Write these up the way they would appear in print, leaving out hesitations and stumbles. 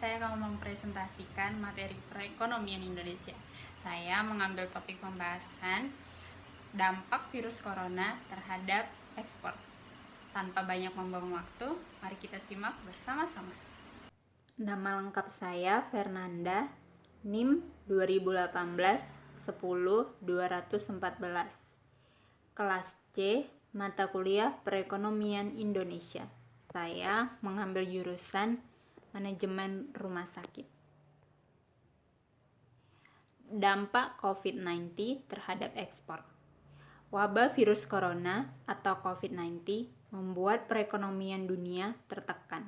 saya akan mempresentasikan materi perekonomian Indonesia. Saya mengambil topik pembahasan dampak virus corona terhadap ekspor. Tanpa banyak membuang waktu, mari kita simak bersama-sama. Nama lengkap saya Fernanda, NIM 2018 10 214. Kelas C, mata kuliah Perekonomian Indonesia. Saya mengambil jurusan Manajemen Rumah Sakit. Dampak COVID-19 terhadap ekspor. Wabah virus corona atau COVID-19 membuat perekonomian dunia tertekan,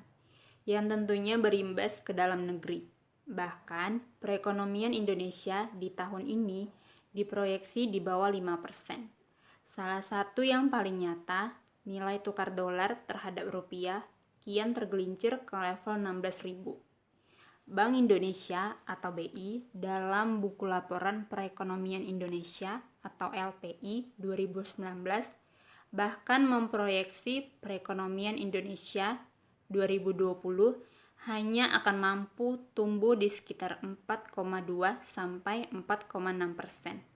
yang tentunya berimbas ke dalam negeri. Bahkan, perekonomian Indonesia di tahun ini diproyeksi di bawah 5%. Salah satu yang paling nyata, nilai tukar dolar terhadap rupiah kian tergelincir ke level 16.000. Bank Indonesia atau BI dalam buku laporan perekonomian Indonesia atau LPI 2019 bahkan memproyeksi perekonomian Indonesia 2020 hanya akan mampu tumbuh di sekitar 4,2 sampai 4,6%.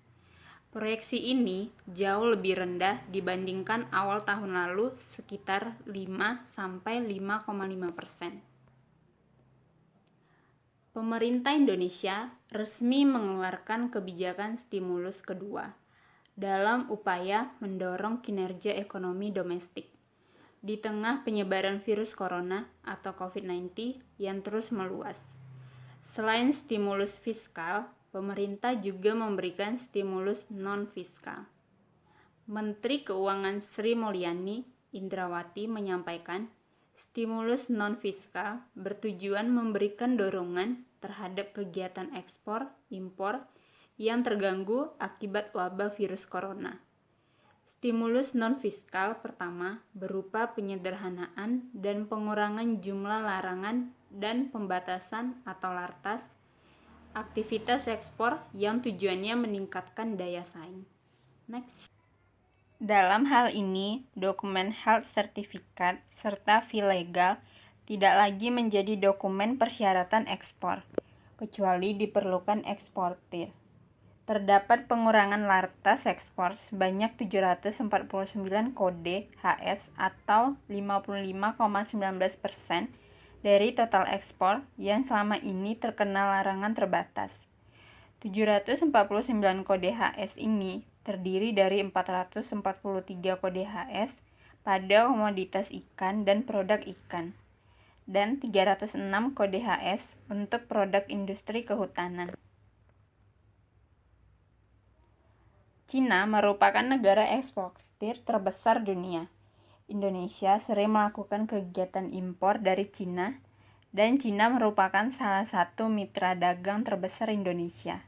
Proyeksi ini jauh lebih rendah dibandingkan awal tahun lalu sekitar 5 sampai 5,5%. Pemerintah Indonesia resmi mengeluarkan kebijakan stimulus kedua dalam upaya mendorong kinerja ekonomi domestik di tengah penyebaran virus corona atau COVID-19 yang terus meluas. Selain stimulus fiskal, pemerintah juga memberikan stimulus non-fiskal. Menteri Keuangan Sri Mulyani Indrawati menyampaikan, stimulus non-fiskal bertujuan memberikan dorongan terhadap kegiatan ekspor, impor yang terganggu akibat wabah virus corona. Stimulus non-fiskal pertama berupa penyederhanaan dan pengurangan jumlah larangan dan pembatasan atau lartas aktivitas ekspor yang tujuannya meningkatkan daya saing. Next. Dalam hal ini, dokumen health certificate serta fee legal tidak lagi menjadi dokumen persyaratan ekspor, kecuali diperlukan eksportir. Terdapat pengurangan lartas ekspor sebanyak 749 kode HS atau 55,19% dari total ekspor yang selama ini terkena larangan terbatas. 749 kode HS ini terdiri dari 443 kode HS pada komoditas ikan dan produk ikan, dan 306 kode HS untuk produk industri kehutanan. Cina merupakan negara eksportir terbesar dunia. Indonesia sering melakukan kegiatan impor dari Cina, dan Cina merupakan salah satu mitra dagang terbesar Indonesia.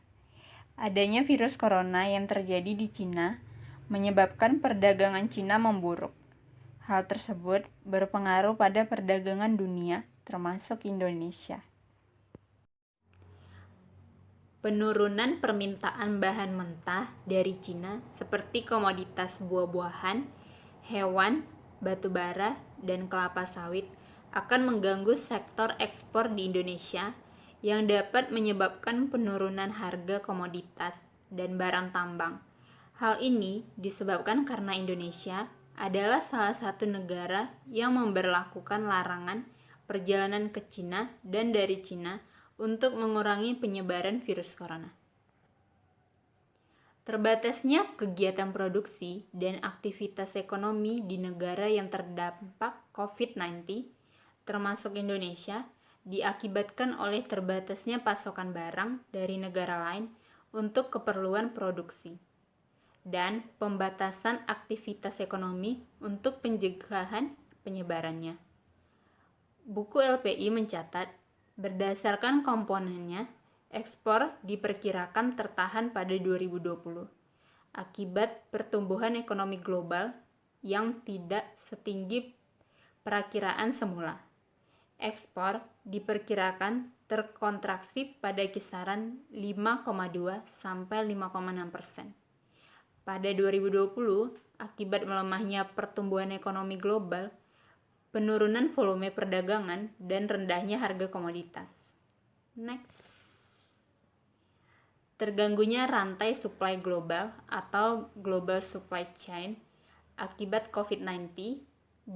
Adanya virus corona yang terjadi di Cina menyebabkan perdagangan Cina memburuk. Hal tersebut berpengaruh pada perdagangan dunia, termasuk Indonesia. Penurunan permintaan bahan mentah dari Cina seperti komoditas buah-buahan, hewan, batu bara, dan kelapa sawit akan mengganggu sektor ekspor di Indonesia yang dapat menyebabkan penurunan harga komoditas dan barang tambang. Hal ini disebabkan karena Indonesia adalah salah satu negara yang memberlakukan larangan perjalanan ke Cina dan dari Cina untuk mengurangi penyebaran virus corona. Terbatasnya kegiatan produksi dan aktivitas ekonomi di negara yang terdampak COVID-19, termasuk Indonesia, diakibatkan oleh terbatasnya pasokan barang dari negara lain untuk keperluan produksi, dan pembatasan aktivitas ekonomi untuk pencegahan penyebarannya. Buku LPI mencatat, berdasarkan komponennya, ekspor diperkirakan tertahan pada 2020 akibat pertumbuhan ekonomi global yang tidak setinggi perakiraan semula. Ekspor diperkirakan terkontraksi pada kisaran 5,2 sampai 5,6%. Pada 2020, akibat melemahnya pertumbuhan ekonomi global, penurunan volume perdagangan, dan rendahnya harga komoditas. Next. Terganggunya rantai supply global atau global supply chain akibat COVID-19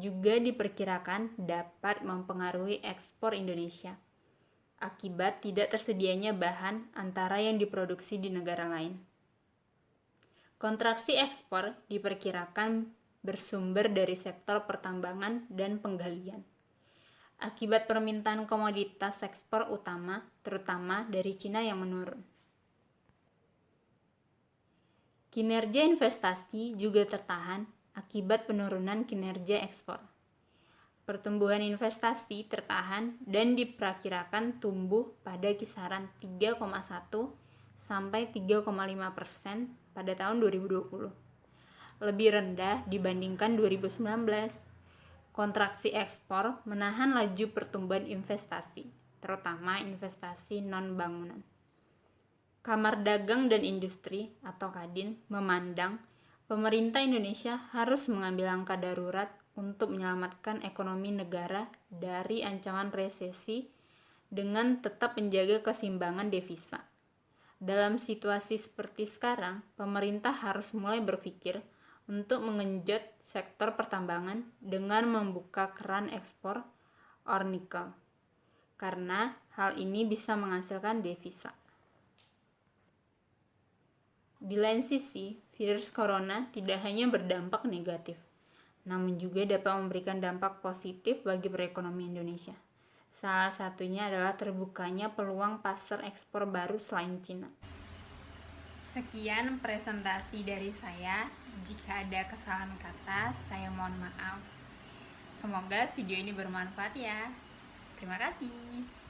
juga diperkirakan dapat mempengaruhi ekspor Indonesia akibat tidak tersedianya bahan antara yang diproduksi di negara lain. Kontraksi ekspor diperkirakan bersumber dari sektor pertambangan dan penggalian. Akibat permintaan komoditas ekspor utama, terutama dari Cina yang menurun. Kinerja investasi juga tertahan akibat penurunan kinerja ekspor. Pertumbuhan investasi tertahan dan diperkirakan tumbuh pada kisaran 3,1 sampai 3,5% pada tahun 2020. Lebih rendah dibandingkan 2019. Kontraksi ekspor menahan laju pertumbuhan investasi, terutama investasi non-bangunan. Kamar Dagang dan Industri atau Kadin memandang pemerintah Indonesia harus mengambil langkah darurat untuk menyelamatkan ekonomi negara dari ancaman resesi dengan tetap menjaga keseimbangan devisa. Dalam situasi seperti sekarang, pemerintah harus mulai berpikir untuk mengenjot sektor pertambangan dengan membuka keran ekspor ore nikel, karena hal ini bisa menghasilkan devisa. Di lain sisi, virus corona tidak hanya berdampak negatif, namun juga dapat memberikan dampak positif bagi perekonomian Indonesia. Salah satunya adalah terbukanya peluang pasar ekspor baru selain Cina. Sekian presentasi dari saya. Jika ada kesalahan kata, saya mohon maaf. Semoga video ini bermanfaat ya. Terima kasih.